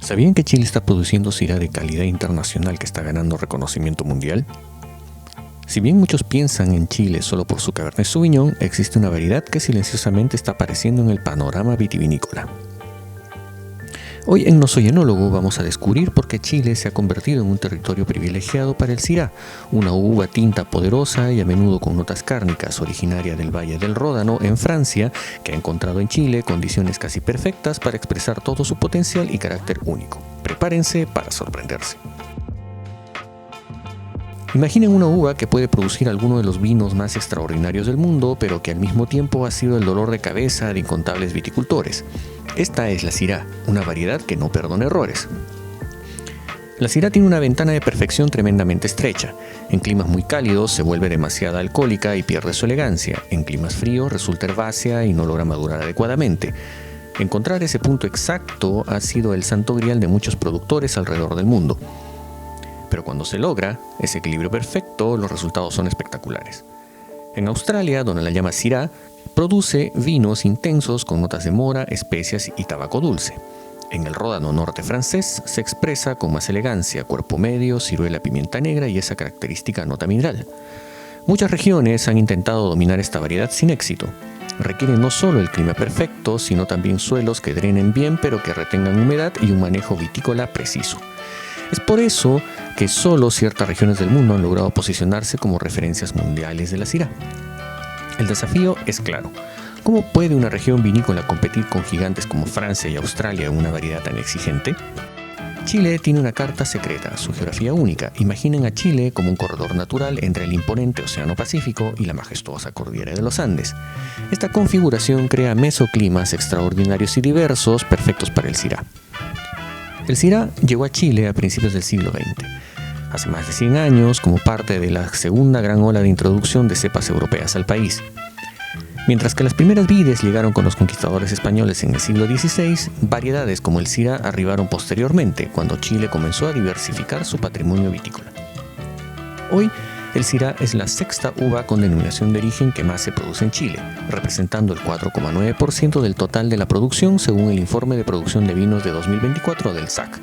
¿Sabían que Chile está produciendo Syrah de calidad internacional que está ganando reconocimiento mundial? Si bien muchos piensan en Chile solo por su Cabernet Sauvignon, existe una variedad que silenciosamente está apareciendo en el panorama vitivinícola. Hoy en No Soy Enólogo vamos a descubrir por qué Chile se ha convertido en un territorio privilegiado para el Syrah, una uva tinta poderosa y a menudo con notas cárnicas, originaria del Valle del Ródano en Francia, que ha encontrado en Chile condiciones casi perfectas para expresar todo su potencial y carácter único. Prepárense para sorprenderse. Imaginen una uva que puede producir alguno de los vinos más extraordinarios del mundo, pero que al mismo tiempo ha sido el dolor de cabeza de incontables viticultores. Esta es la Syrah, una variedad que no perdona errores. La Syrah tiene una ventana de perfección tremendamente estrecha. En climas muy cálidos se vuelve demasiado alcohólica y pierde su elegancia. En climas fríos resulta herbácea y no logra madurar adecuadamente. Encontrar ese punto exacto ha sido el santo grial de muchos productores alrededor del mundo. Pero cuando se logra ese equilibrio perfecto, los resultados son espectaculares. En Australia, donde la llama Syrah, produce vinos intensos con notas de mora, especias y tabaco dulce. En el Ródano norte francés se expresa con más elegancia, cuerpo medio, ciruela, pimienta negra y esa característica nota mineral. Muchas regiones han intentado dominar esta variedad sin éxito. Requieren no solo el clima perfecto, sino también suelos que drenen bien pero que retengan humedad y un manejo vitícola preciso. Es por eso que solo ciertas regiones del mundo han logrado posicionarse como referencias mundiales de la Syrah. El desafío es claro. ¿Cómo puede una región vinícola competir con gigantes como Francia y Australia en una variedad tan exigente? Chile tiene una carta secreta, su geografía única. Imaginen a Chile como un corredor natural entre el imponente Océano Pacífico y la majestuosa cordillera de los Andes. Esta configuración crea mesoclimas extraordinarios y diversos, perfectos para el Syrah. El Syrah llegó a Chile a principios del siglo XX, hace más de 100 años, como parte de la segunda gran ola de introducción de cepas europeas al país. Mientras que las primeras vides llegaron con los conquistadores españoles en el siglo XVI, variedades como el Syrah arribaron posteriormente, cuando Chile comenzó a diversificar su patrimonio vitícola. Hoy, el Syrah es la sexta uva con denominación de origen que más se produce en Chile, representando el 4,9% del total de la producción según el informe de producción de vinos de 2024 del SAC.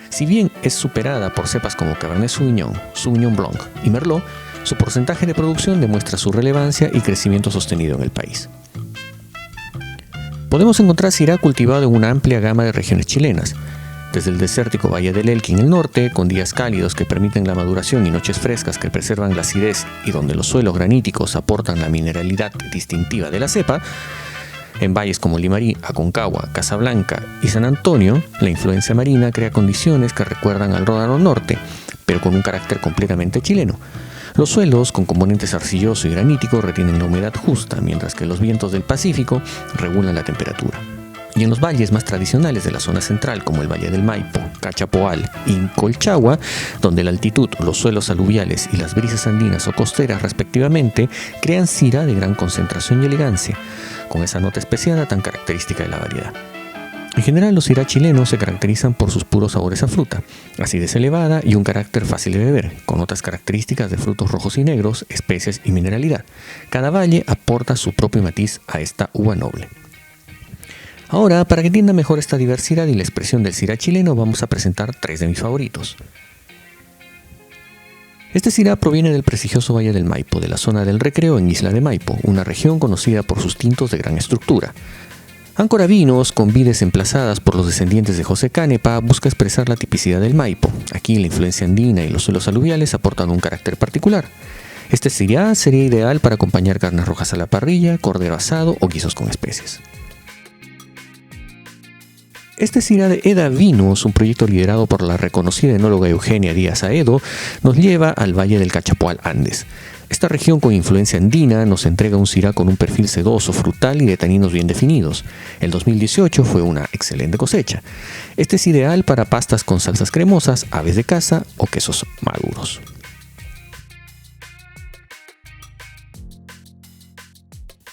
Si bien es superada por cepas como Cabernet Sauvignon, Sauvignon Blanc y Merlot, su porcentaje de producción demuestra su relevancia y crecimiento sostenido en el país. Podemos encontrar Syrah cultivado en una amplia gama de regiones chilenas, desde el desértico Valle del Elqui en el norte, con días cálidos que permiten la maduración y noches frescas que preservan la acidez y donde los suelos graníticos aportan la mineralidad distintiva de la cepa. En valles como Limarí, Aconcagua, Casablanca y San Antonio, la influencia marina crea condiciones que recuerdan al Ródano norte, pero con un carácter completamente chileno. Los suelos, con componentes arcilloso y granítico, retienen la humedad justa, mientras que los vientos del Pacífico regulan la temperatura. Y en los valles más tradicionales de la zona central, como el Valle del Maipo, Cachapoal y Colchagua, donde la altitud, los suelos aluviales y las brisas andinas o costeras respectivamente, crean Syrah de gran concentración y elegancia, con esa nota especiada tan característica de la variedad. En general, los Syrah chilenos se caracterizan por sus puros sabores a fruta, acidez elevada y un carácter fácil de beber, con notas características de frutos rojos y negros, especias y mineralidad. Cada valle aporta su propio matiz a esta uva noble. Ahora, para que entienda mejor esta diversidad y la expresión del Syrah chileno, vamos a presentar 3 de mis favoritos. Este Syrah proviene del prestigioso Valle del Maipo, de la zona del Recreo en Isla de Maipo, una región conocida por sus tintos de gran estructura. Áncora Vinos, con vides emplazadas por los descendientes de José Canepa, busca expresar la tipicidad del Maipo. Aquí la influencia andina y los suelos aluviales aportan un carácter particular. Este Syrah sería ideal para acompañar carnes rojas a la parrilla, cordero asado o guisos con especies. Este Syrah de Eda Vinos, un proyecto liderado por la reconocida enóloga Eugenia Díaz Aedo, nos lleva al Valle del Cachapoal Andes. Esta región con influencia andina nos entrega un Syrah con un perfil sedoso, frutal y de taninos bien definidos. El 2018 fue una excelente cosecha. Este es ideal para pastas con salsas cremosas, aves de caza o quesos maduros.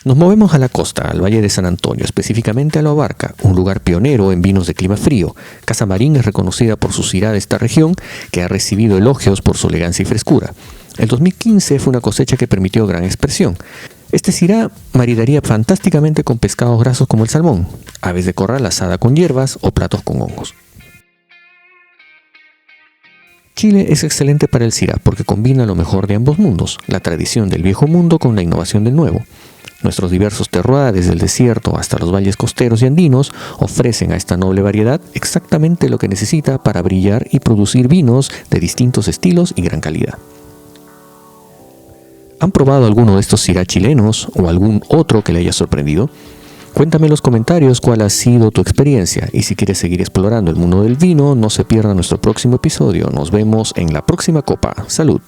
Nos movemos a la costa, al Valle de San Antonio, específicamente a La Barca, un lugar pionero en vinos de clima frío. Casa Marín es reconocida por su Syrah de esta región, que ha recibido elogios por su elegancia y frescura. El 2015 fue una cosecha que permitió gran expresión. Este Syrah maridaría fantásticamente con pescados grasos como el salmón, aves de corral asada con hierbas o platos con hongos. Chile es excelente para el Syrah porque combina lo mejor de ambos mundos, la tradición del viejo mundo con la innovación del nuevo. Nuestros diversos terroirs, desde el desierto hasta los valles costeros y andinos, ofrecen a esta noble variedad exactamente lo que necesita para brillar y producir vinos de distintos estilos y gran calidad. ¿Han probado alguno de estos Syrah chilenos o algún otro que le haya sorprendido? Cuéntame en los comentarios cuál ha sido tu experiencia, y si quieres seguir explorando el mundo del vino, no se pierda nuestro próximo episodio. Nos vemos en la próxima copa. ¡Salud!